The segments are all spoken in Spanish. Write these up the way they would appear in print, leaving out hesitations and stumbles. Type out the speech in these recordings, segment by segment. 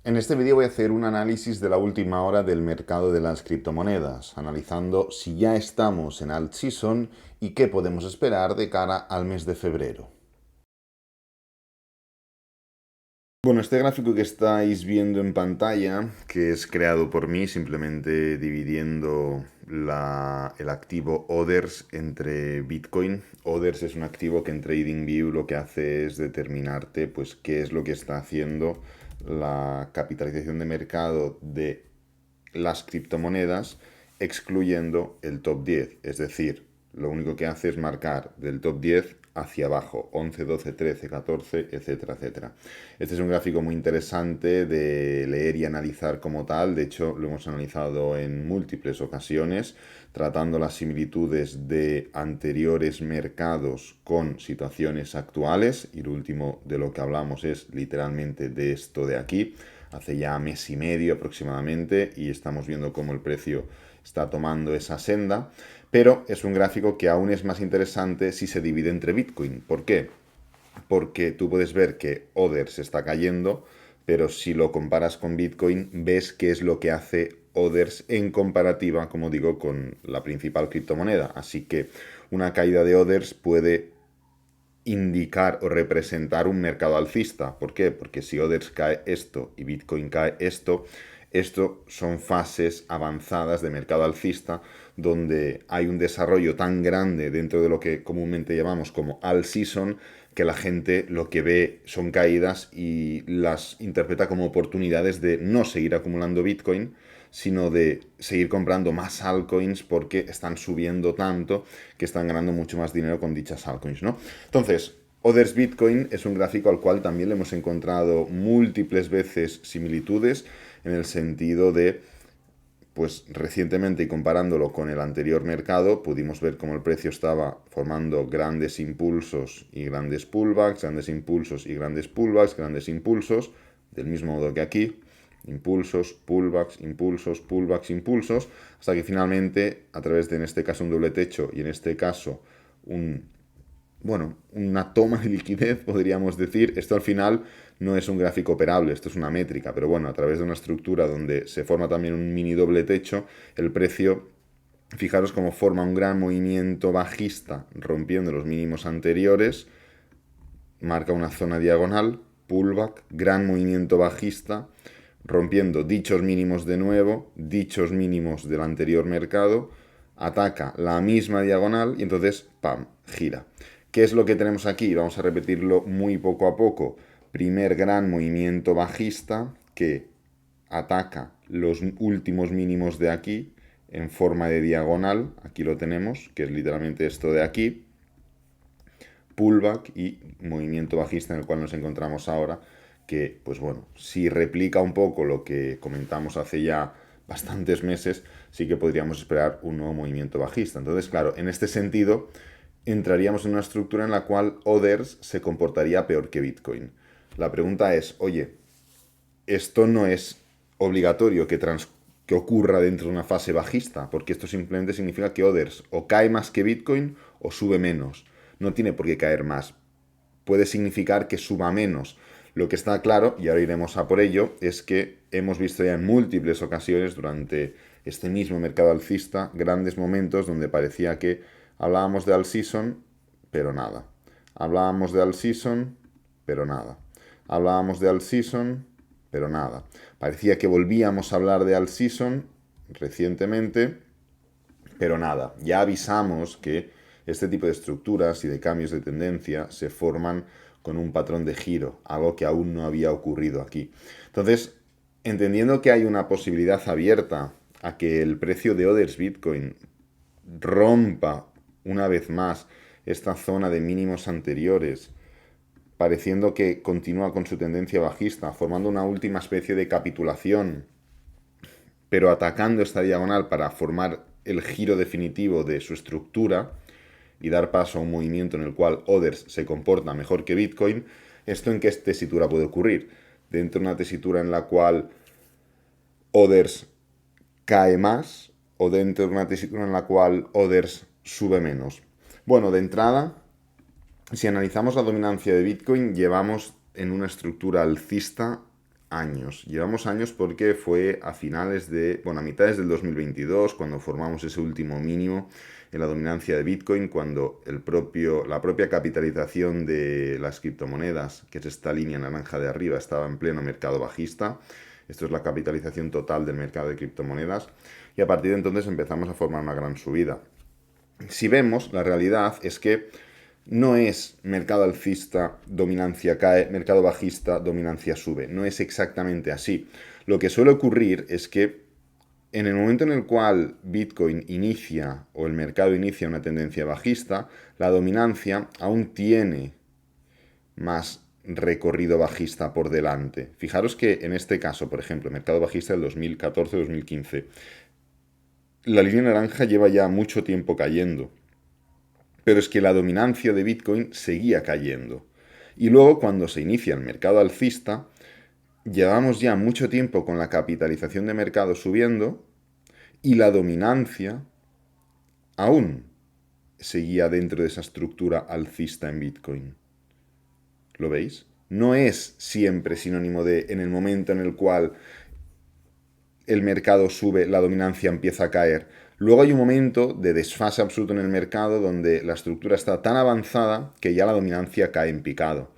En este vídeo voy a hacer un análisis de la última hora del mercado de las criptomonedas, analizando si ya estamos en alt season y qué podemos esperar de cara al mes de febrero. Bueno, este gráfico que estáis viendo en pantalla, que es creado por mí simplemente dividiendo el activo Others entre Bitcoin. Others es un activo que en TradingView lo que hace es determinarte pues qué es lo que está haciendo la capitalización de mercado de las criptomonedas, excluyendo el top 10. Es decir, lo único que hace es marcar del top 10 hacia abajo, 11, 12, 13, 14, etcétera, etcétera. Este es un gráfico muy interesante de leer y analizar como tal. De hecho, lo hemos analizado en múltiples ocasiones, tratando las similitudes de anteriores mercados con situaciones actuales. Y lo último de lo que hablamos es literalmente de esto de aquí, hace ya mes y medio aproximadamente, y estamos viendo cómo el precio está tomando esa senda, pero es un gráfico que aún es más interesante si se divide entre Bitcoin. ¿Por qué? Porque tú puedes ver que Others está cayendo, pero si lo comparas con Bitcoin, ves qué es lo que hace Others en comparativa, como digo, con la principal criptomoneda. Así que una caída de Others puede indicar o representar un mercado alcista. ¿Por qué? Porque si Others cae esto y Bitcoin cae esto son fases avanzadas de mercado alcista donde hay un desarrollo tan grande dentro de lo que comúnmente llamamos como alt season, que la gente lo que ve son caídas y las interpreta como oportunidades de no seguir acumulando Bitcoin, sino de seguir comprando más altcoins porque están subiendo tanto que están ganando mucho más dinero con dichas altcoins, ¿no? Entonces, Others Bitcoin es un gráfico al cual también le hemos encontrado múltiples veces similitudes en el sentido de, pues recientemente y comparándolo con el anterior mercado, pudimos ver cómo el precio estaba formando grandes impulsos y grandes pullbacks, grandes impulsos y grandes pullbacks, grandes impulsos, del mismo modo que aquí, impulsos, pullbacks, impulsos, pullbacks, impulsos, hasta que finalmente, a través de, en este caso, un doble techo y en este caso, una toma de liquidez, podríamos decir. Esto al final no es un gráfico operable, esto es una métrica, pero bueno, a través de una estructura donde se forma también un mini doble techo, el precio, fijaros cómo forma un gran movimiento bajista rompiendo los mínimos anteriores, marca una zona diagonal, pullback, gran movimiento bajista, rompiendo dichos mínimos de nuevo, dichos mínimos del anterior mercado, ataca la misma diagonal y entonces, ¡pam!, gira. ¿Qué es lo que tenemos aquí? Vamos a repetirlo muy poco a poco. Primer gran movimiento bajista que ataca los últimos mínimos de aquí en forma de diagonal. Aquí lo tenemos, que es literalmente esto de aquí. Pullback y movimiento bajista en el cual nos encontramos ahora, que pues bueno, si replica un poco lo que comentamos hace ya bastantes meses, sí que podríamos esperar un nuevo movimiento bajista. Entonces, claro, en este sentido, entraríamos en una estructura en la cual Others se comportaría peor que Bitcoin. La pregunta es, oye, esto no es obligatorio que ocurra dentro de una fase bajista, porque esto simplemente significa que Others o cae más que Bitcoin o sube menos. No tiene por qué caer más. Puede significar que suba menos. Lo que está claro, y ahora iremos a por ello, es que hemos visto ya en múltiples ocasiones durante este mismo mercado alcista grandes momentos donde parecía que hablábamos de alt season, pero nada. Hablábamos de alt season, pero nada. Hablábamos de alt season, pero nada. Parecía que volvíamos a hablar de alt season recientemente, pero nada. Ya avisamos que este tipo de estructuras y de cambios de tendencia se forman con un patrón de giro, algo que aún no había ocurrido aquí. Entonces, entendiendo que hay una posibilidad abierta a que el precio de Others Bitcoin rompa una vez más esta zona de mínimos anteriores, pareciendo que continúa con su tendencia bajista, formando una última especie de capitulación, pero atacando esta diagonal para formar el giro definitivo de su estructura y dar paso a un movimiento en el cual Others se comporta mejor que Bitcoin. ¿Esto en qué tesitura puede ocurrir? Dentro de una tesitura en la cual Others cae más o dentro de una tesitura en la cual Others sube menos. Bueno, de entrada, si analizamos la dominancia de Bitcoin, llevamos en una estructura alcista años. Llevamos años porque fue a a mitades del 2022, cuando formamos ese último mínimo en la dominancia de Bitcoin, cuando la propia capitalización de las criptomonedas, que es esta línea naranja de arriba, estaba en pleno mercado bajista. Esto es la capitalización total del mercado de criptomonedas. Y a partir de entonces empezamos a formar una gran subida. Si vemos, la realidad es que no es mercado alcista, dominancia cae, mercado bajista, dominancia sube. No es exactamente así. Lo que suele ocurrir es que en el momento en el cual Bitcoin inicia o el mercado inicia una tendencia bajista, la dominancia aún tiene más recorrido bajista por delante. Fijaros que en este caso, por ejemplo, mercado bajista del 2014-2015, la línea naranja lleva ya mucho tiempo cayendo. Pero es que la dominancia de Bitcoin seguía cayendo. Y luego cuando se inicia el mercado alcista, llevamos ya mucho tiempo con la capitalización de mercado subiendo y la dominancia aún seguía dentro de esa estructura alcista en Bitcoin. ¿Lo veis? No es siempre sinónimo de en el momento en el cual el mercado sube, la dominancia empieza a caer. Luego hay un momento de desfase absoluto en el mercado donde la estructura está tan avanzada que ya la dominancia cae en picado.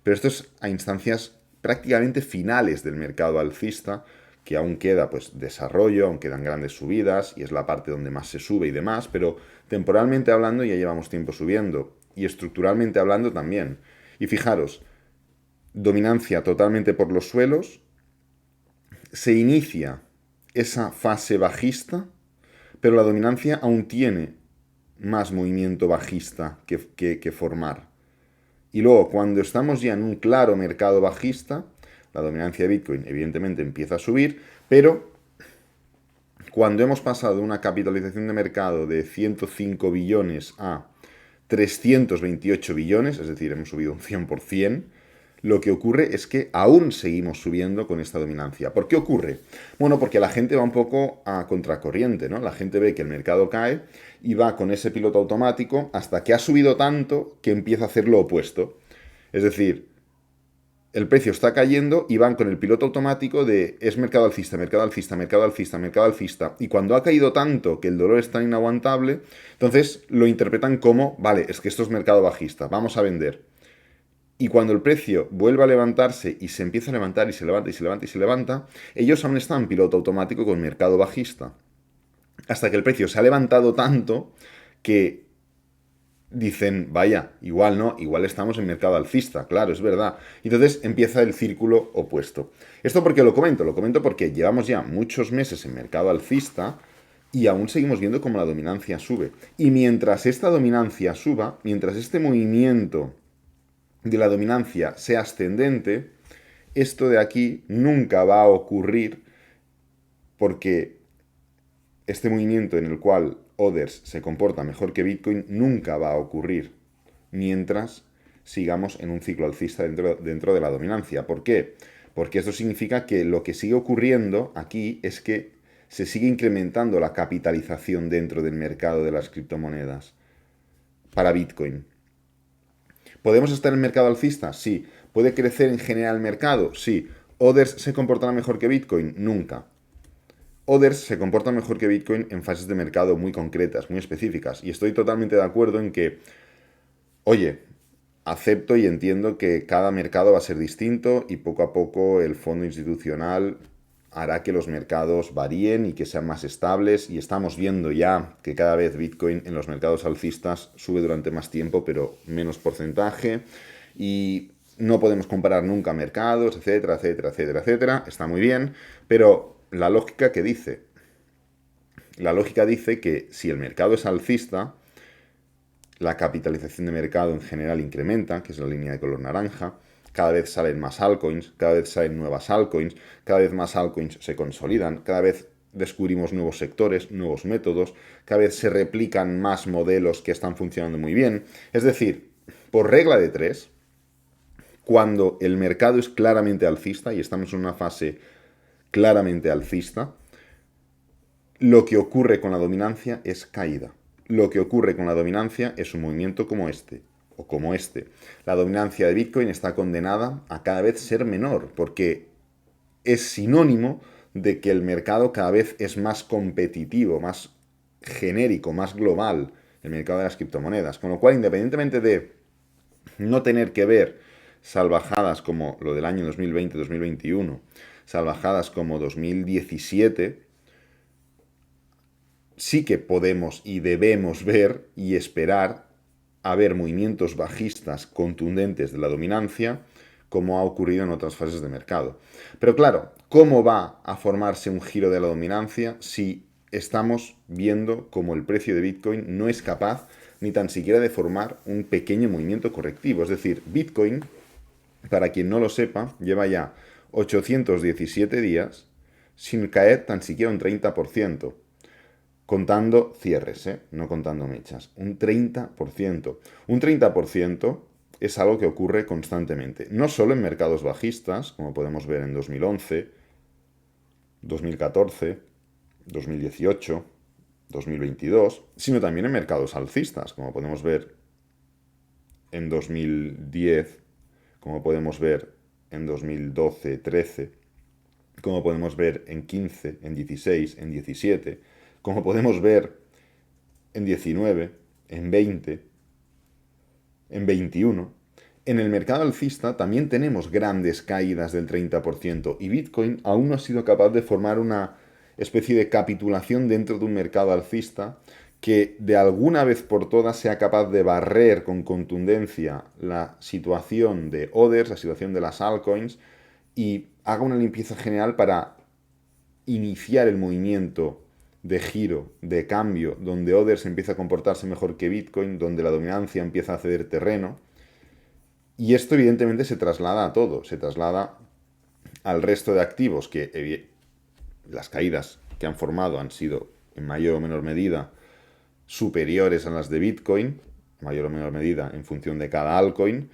Pero esto es a instancias prácticamente finales del mercado alcista, que aún queda pues desarrollo, aún quedan grandes subidas y es la parte donde más se sube y demás, pero temporalmente hablando ya llevamos tiempo subiendo y estructuralmente hablando también. Y fijaros, dominancia totalmente por los suelos, se inicia esa fase bajista, pero la dominancia aún tiene más movimiento bajista que formar. Y luego, cuando estamos ya en un claro mercado bajista, la dominancia de Bitcoin evidentemente empieza a subir, pero cuando hemos pasado de una capitalización de mercado de 105 billones a 328 billones, es decir, hemos subido un 100%, lo que ocurre es que aún seguimos subiendo con esta dominancia. ¿Por qué ocurre? Bueno, porque la gente va un poco a contracorriente, ¿no? La gente ve que el mercado cae y va con ese piloto automático hasta que ha subido tanto que empieza a hacer lo opuesto. Es decir, el precio está cayendo y van con el piloto automático de es mercado alcista, mercado alcista, mercado alcista, mercado alcista. Y cuando ha caído tanto que el dolor es tan inaguantable, entonces lo interpretan como, vale, es que esto es mercado bajista, vamos a vender. Y cuando el precio vuelve a levantarse y se empieza a levantar y se levanta y se levanta y se levanta, ellos aún están en piloto automático con mercado bajista. Hasta que el precio se ha levantado tanto que dicen, vaya, igual no, igual estamos en mercado alcista, claro, es verdad. Entonces empieza el círculo opuesto. ¿Esto por qué lo comento? Lo comento porque llevamos ya muchos meses en mercado alcista y aún seguimos viendo cómo la dominancia sube. Y mientras esta dominancia suba, mientras este movimiento de la dominancia sea ascendente, esto de aquí nunca va a ocurrir porque este movimiento en el cual Others se comporta mejor que Bitcoin nunca va a ocurrir mientras sigamos en un ciclo alcista dentro de la dominancia. ¿Por qué? Porque esto significa que lo que sigue ocurriendo aquí es que se sigue incrementando la capitalización dentro del mercado de las criptomonedas para Bitcoin. ¿Podemos estar en mercado alcista? Sí. ¿Puede crecer en general el mercado? Sí. ¿Others se comportará mejor que Bitcoin? Nunca. Others se comportan mejor que Bitcoin en fases de mercado muy concretas, muy específicas. Y estoy totalmente de acuerdo en que, oye, acepto y entiendo que cada mercado va a ser distinto y poco a poco el fondo institucional hará que los mercados varíen y que sean más estables. Y estamos viendo ya que cada vez Bitcoin en los mercados alcistas sube durante más tiempo, pero menos porcentaje. Y no podemos comparar nunca mercados, etcétera, etcétera, etcétera, etcétera. Está muy bien, pero la lógica que dice, la lógica dice que si el mercado es alcista, la capitalización de mercado en general incrementa, que es la línea de color naranja, cada vez salen más altcoins, cada vez salen nuevas altcoins, cada vez más altcoins se consolidan, cada vez descubrimos nuevos sectores, nuevos métodos, cada vez se replican más modelos que están funcionando muy bien. Es decir, por regla de tres, cuando el mercado es claramente alcista y estamos en una fase claramente alcista, lo que ocurre con la dominancia es caída. Lo que ocurre con la dominancia es un movimiento como este, o como este. La dominancia de Bitcoin está condenada a cada vez ser menor, porque es sinónimo de que el mercado cada vez es más competitivo, más genérico, más global, el mercado de las criptomonedas. Con lo cual, independientemente de no tener que ver salvajadas como lo del año 2020-2021, salvajadas como 2017, sí que podemos y debemos ver y esperar a ver movimientos bajistas contundentes de la dominancia, como ha ocurrido en otras fases de mercado. Pero claro, ¿cómo va a formarse un giro de la dominancia si estamos viendo como el precio de Bitcoin no es capaz ni tan siquiera de formar un pequeño movimiento correctivo? Es decir, Bitcoin, para quien no lo sepa, lleva ya 817 días sin caer tan siquiera un 30%. Contando cierres, no contando mechas. Un 30%. Un 30% es algo que ocurre constantemente. No solo en mercados bajistas, como podemos ver en 2011, 2014, 2018, 2022, sino también en mercados alcistas, como podemos ver en 2010, como podemos ver en 2012, 13, como podemos ver en 15, en 16, en 17, como podemos ver en 19, en 20, en 21. En el mercado alcista también tenemos grandes caídas del 30% y Bitcoin aún no ha sido capaz de formar una especie de capitulación dentro de un mercado alcista que de alguna vez por todas sea capaz de barrer con contundencia la situación de others, la situación de las altcoins, y haga una limpieza general para iniciar el movimiento de giro, de cambio, donde others empieza a comportarse mejor que Bitcoin, donde la dominancia empieza a ceder terreno. Y esto evidentemente se traslada a todo, se traslada al resto de activos que las caídas que han formado han sido en mayor o menor medida superiores a las de Bitcoin, en mayor o menor medida en función de cada altcoin,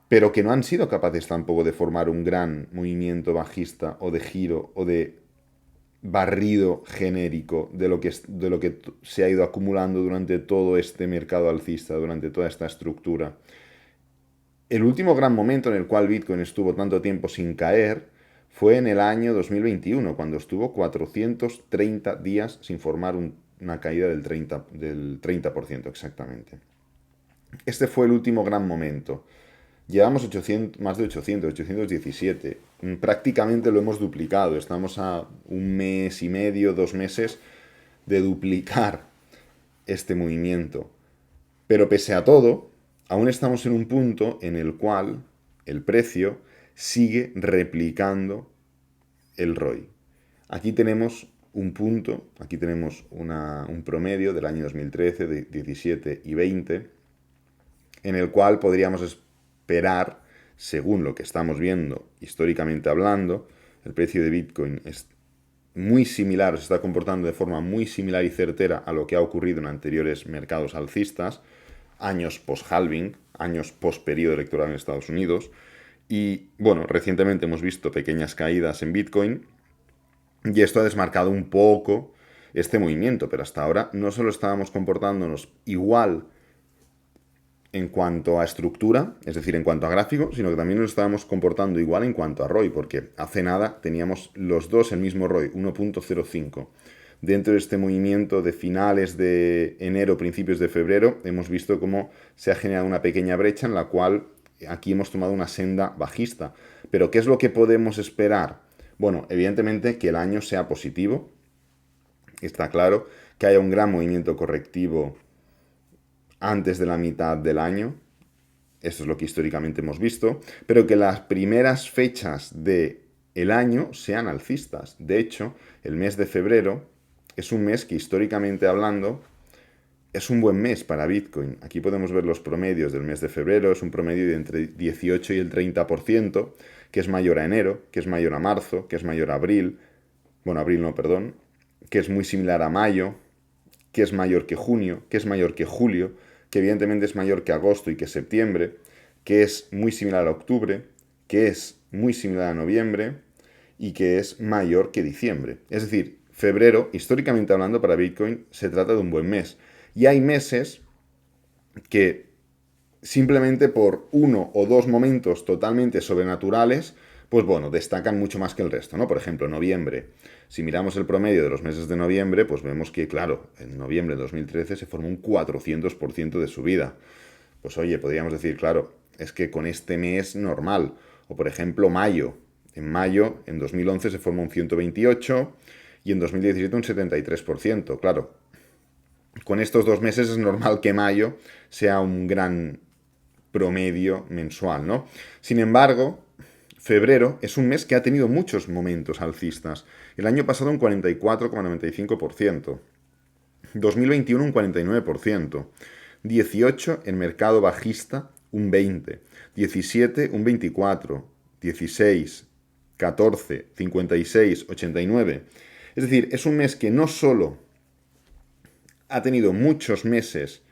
pero que no han sido capaces tampoco de formar un gran movimiento bajista o de giro o de barrido genérico de lo que se ha ido acumulando durante todo este mercado alcista, durante toda esta estructura. El último gran momento en el cual Bitcoin estuvo tanto tiempo sin caer fue en el año 2021, cuando estuvo 430 días sin formar una caída del 30% exactamente. Este fue el último gran momento. Llevamos más de 817. Prácticamente lo hemos duplicado. Estamos a un mes y medio, 2 meses de duplicar este movimiento. Pero pese a todo, aún estamos en un punto en el cual el precio sigue replicando el ROI. Aquí tenemos un punto, aquí tenemos un promedio del año 2013, 17 y 20, en el cual podríamos esperar, según lo que estamos viendo históricamente hablando, el precio de Bitcoin es muy similar, se está comportando de forma muy similar y certera a lo que ha ocurrido en anteriores mercados alcistas, años post-halving, años post-periodo electoral en Estados Unidos. Y bueno, recientemente hemos visto pequeñas caídas en Bitcoin y esto ha desmarcado un poco este movimiento, pero hasta ahora no solo estábamos comportándonos igual en cuanto a estructura, es decir, en cuanto a gráfico, sino que también nos estábamos comportando igual en cuanto a ROI, porque hace nada teníamos los dos el mismo ROI, 1.05. Dentro de este movimiento de finales de enero, principios de febrero, hemos visto cómo se ha generado una pequeña brecha en la cual aquí hemos tomado una senda bajista. Pero ¿qué es lo que podemos esperar? Bueno, evidentemente que el año sea positivo, está claro, que haya un gran movimiento correctivo antes de la mitad del año, esto es lo que históricamente hemos visto, pero que las primeras fechas del año sean alcistas. De hecho, el mes de febrero es un mes que históricamente hablando es un buen mes para Bitcoin. Aquí podemos ver los promedios del mes de febrero, es un promedio de entre 18 y el 30%, que es mayor a enero, que es mayor a marzo, que es mayor a abril, bueno, abril no, perdón, que es muy similar a mayo, que es mayor que junio, que es mayor que julio, que evidentemente es mayor que agosto y que septiembre, que es muy similar a octubre, que es muy similar a noviembre y que es mayor que diciembre. Es decir, febrero, históricamente hablando para Bitcoin, se trata de un buen mes. Y hay meses que simplemente por uno o dos momentos totalmente sobrenaturales pues bueno, destacan mucho más que el resto, ¿no? Por ejemplo, noviembre. Si miramos el promedio de los meses de noviembre, pues vemos que, claro, en noviembre de 2013 se formó un 400% de subida. Pues oye, podríamos decir, claro, es que con este mes normal. O por ejemplo, mayo. En mayo, en 2011 se formó un 128 y en 2017 un 73%. Claro, con estos 2 meses es normal que mayo sea un gran promedio mensual, ¿no? Sin embargo, febrero es un mes que ha tenido muchos momentos alcistas. El año pasado un 44,95%, 2021 un 49%, 18 en mercado bajista un 20%, 17 un 24%, 16, 14, 56, 89. Es decir, es un mes que no solo ha tenido muchos meses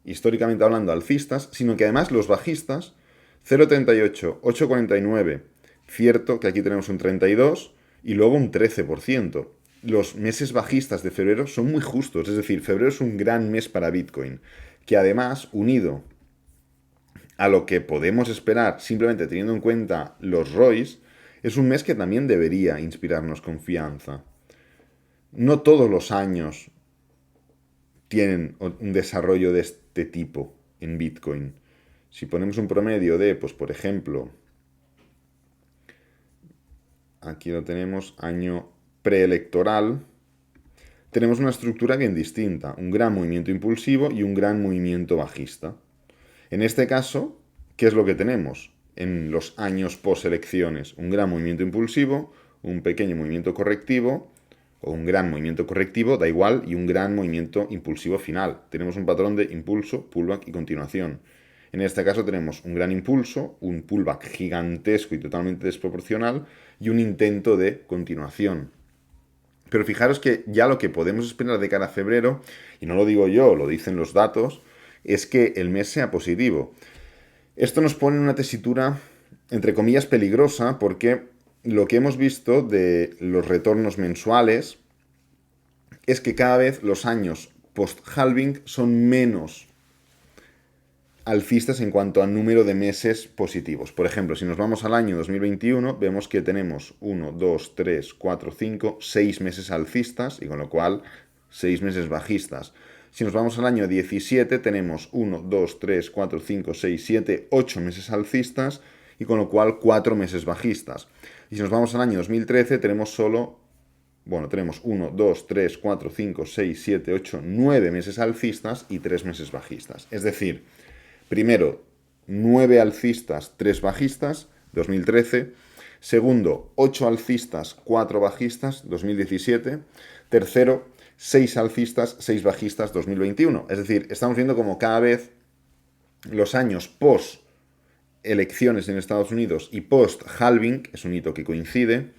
históricamente hablando, alcistas, sino que además los bajistas, 0,38, 8,49, cierto que aquí tenemos un 32 y luego un 13%. Los meses bajistas de febrero son muy justos, es decir, febrero es un gran mes para Bitcoin, que además, unido a lo que podemos esperar, simplemente teniendo en cuenta los ROIs, es un mes que también debería inspirarnos confianza. No todos los años tienen un desarrollo de este tipo en Bitcoin. Si ponemos un promedio de, pues por ejemplo, aquí lo tenemos, año preelectoral, tenemos una estructura bien distinta, un gran movimiento impulsivo y un gran movimiento bajista. En este caso, ¿qué es lo que tenemos en los años post-elecciones? Un gran movimiento impulsivo, un pequeño movimiento correctivo, o un gran movimiento correctivo, da igual, y un gran movimiento impulsivo final. Tenemos un patrón de impulso, pullback y continuación. En este caso tenemos un gran impulso, un pullback gigantesco y totalmente desproporcional, y un intento de continuación. Pero fijaros que ya lo que podemos esperar de cara a febrero, y no lo digo yo, lo dicen los datos, es que el mes sea positivo. Esto nos pone en una tesitura, entre comillas, peligrosa, porque lo que hemos visto de los retornos mensuales es que cada vez los años post-halving son menos alcistas en cuanto al número de meses positivos. Por ejemplo, si nos vamos al año 2021, vemos que tenemos 1, 2, 3, 4, 5, 6 meses alcistas, y con lo cual 6 meses bajistas. Si nos vamos al año 17, tenemos 1, 2, 3, 4, 5, 6, 7, 8 meses alcistas, y con lo cual 4 meses bajistas. Y si nos vamos al año 2013, tenemos tenemos 1, 2, 3, 4, 5, 6, 7, 8, 9 meses alcistas y 3 meses bajistas. Es decir, primero, 9 alcistas, 3 bajistas, 2013. Segundo, 8 alcistas, 4 bajistas, 2017. Tercero, 6 alcistas, 6 bajistas, 2021. Es decir, estamos viendo como cada vez los años post elecciones en Estados Unidos y post halving, es un hito que coincide,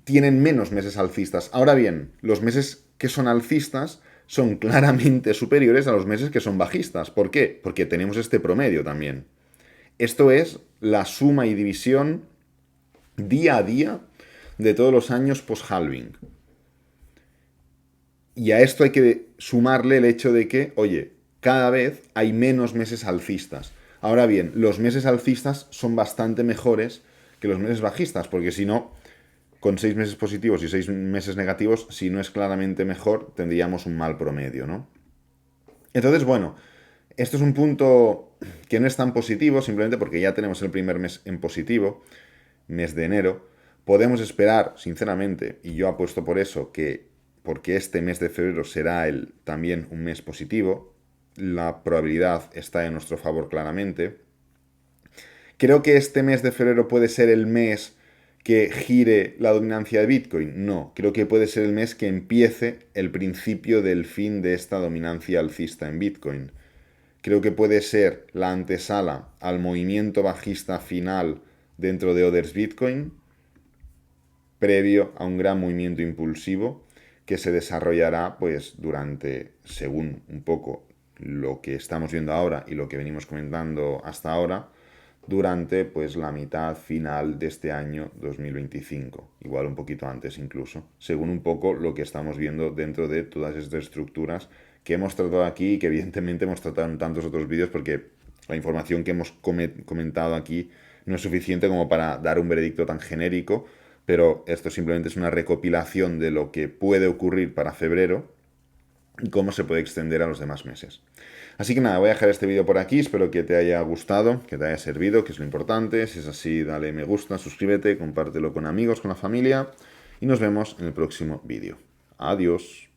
tienen menos meses alcistas. Ahora bien, los meses que son alcistas son claramente superiores a los meses que son bajistas. ¿Por qué? Porque tenemos este promedio también. Esto es la suma y división día a día de todos los años post-halving. Y a esto hay que sumarle el hecho de que, oye, cada vez hay menos meses alcistas. Ahora bien, los meses alcistas son bastante mejores que los meses bajistas, porque si no, con 6 meses positivos y 6 meses negativos, si no es claramente mejor, tendríamos un mal promedio, ¿no? Entonces, bueno, esto es un punto que no es tan positivo, simplemente porque ya tenemos el primer mes en positivo, mes de enero. Podemos esperar, sinceramente, y yo apuesto por eso, que porque este mes de febrero será también un mes positivo, la probabilidad está en nuestro favor claramente. ¿Creo que este mes de febrero puede ser el mes que gire la dominancia de Bitcoin? No, creo que puede ser el mes que empiece el principio del fin de esta dominancia alcista en Bitcoin. Creo que puede ser la antesala al movimiento bajista final dentro de Others Bitcoin, previo a un gran movimiento impulsivo que se desarrollará pues durante, según un poco lo que estamos viendo ahora y lo que venimos comentando hasta ahora, durante pues la mitad final de este año 2025, igual un poquito antes incluso, según un poco lo que estamos viendo dentro de todas estas estructuras que hemos tratado aquí y que evidentemente hemos tratado en tantos otros vídeos, porque la información que hemos comentado aquí no es suficiente como para dar un veredicto tan genérico, pero esto simplemente es una recopilación de lo que puede ocurrir para febrero y cómo se puede extender a los demás meses. Así que nada, voy a dejar este vídeo por aquí, espero que te haya gustado, que te haya servido, que es lo importante. Si es así, dale me gusta, suscríbete, compártelo con amigos, con la familia y nos vemos en el próximo vídeo. Adiós.